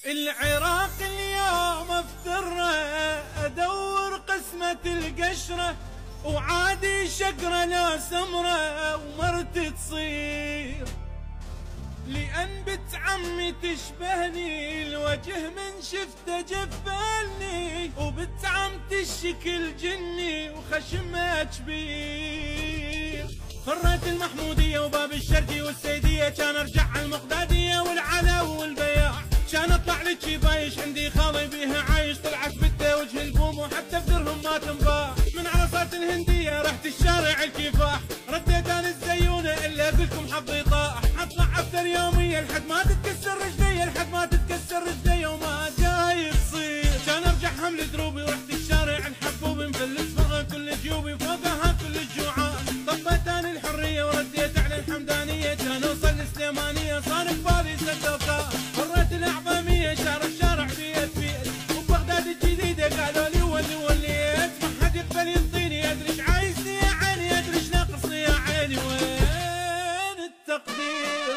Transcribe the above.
العراق اليوم افتره ادور قسمة القشرة، وعادي شقرة لا سمرة ومرت تصير، لأن بنت عمي تشبهني الوجه من شفته جفلني، وبنت عمتي الشكل جني وخشمها كبير. فريت المحمودية وباب الشرقي والسيدية، كان ارجع على المقدادية والعلا والبياع، كان اطلع لك بايش عندي خالي بيها عايش، طلعت بنته وجه البوم وحتى بدرهم ما تنباع. من عرصات الهندية رحت الشارع الكفاح، رديت انا الزيونة الا اقولكم حظي طاح، اطلع افتر يومية لحد ما تتكسر رجلي، لحد ما تتكسر رجلي وما جاي يصير. كان ارجع حمل دروبي ورحت الشارع الحبوبي، مفلس فرغة كل جيوبي فوقها كل الجوعان. طبيت انا الحرية ورديت على الحمدانية، كان اوصل السليمانية صار ببالي سدوكا. فريت الاعظمية شارع الشارع بيت بيت، وبغداد الجديدة قالوا لي وليت، ما حد يقبل ينطيني ادري ايش عايزني يا عيني، ادري ايش ناقصني يا عيني، وين التقدير.